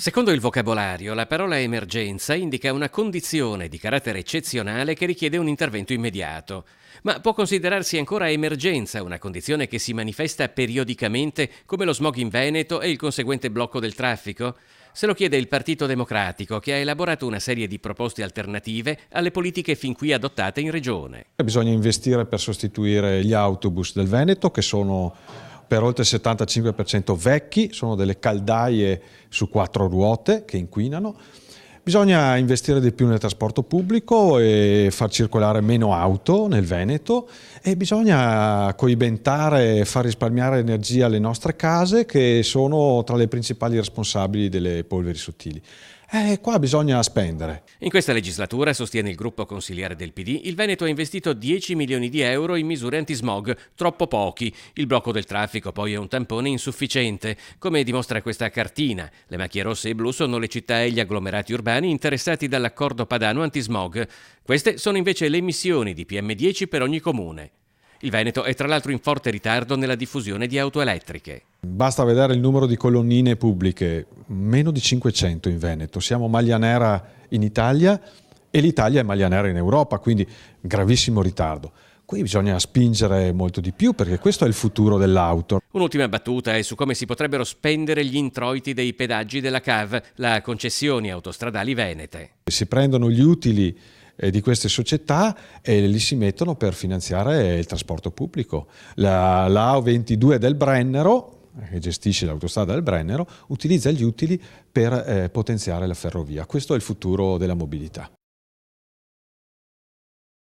Secondo il vocabolario, la parola emergenza indica una condizione di carattere eccezionale che richiede un intervento immediato. Ma può considerarsi ancora emergenza una condizione che si manifesta periodicamente come lo smog in Veneto e il conseguente blocco del traffico? Se lo chiede il Partito Democratico, che ha elaborato una serie di proposte alternative alle politiche fin qui adottate in regione. Bisogna investire per sostituire gli autobus del Veneto, che sono per oltre il 75% vecchi, sono delle caldaie su 4 ruote che inquinano. Bisogna investire di più nel trasporto pubblico e far circolare meno auto nel Veneto, e bisogna coibentare e far risparmiare energia alle nostre case, che sono tra le principali responsabili delle polveri sottili. Qua bisogna spendere. In questa legislatura, sostiene il gruppo consiliare del PD, il Veneto ha investito 10 milioni di euro in misure antismog, troppo pochi. Il blocco del traffico poi è un tampone insufficiente, come dimostra questa cartina. Le macchie rosse e blu sono le città e gli agglomerati urbani interessati dall'accordo padano antismog. Queste sono invece le emissioni di PM10 per ogni comune. Il Veneto è tra l'altro in forte ritardo nella diffusione di auto elettriche. Basta vedere il numero di colonnine pubbliche, meno di 500 in Veneto. Siamo maglia nera in Italia e l'Italia è maglia nera in Europa, quindi gravissimo ritardo. Qui bisogna spingere molto di più, perché questo è il futuro dell'auto. Un'ultima battuta è su come si potrebbero spendere gli introiti dei pedaggi della CAV, la concessioni autostradali venete. Si prendono gli utili di queste società e li si mettono per finanziare il trasporto pubblico. La A22 del Brennero, che gestisce l'autostrada del Brennero, utilizza gli utili per potenziare la ferrovia. Questo è il futuro della mobilità.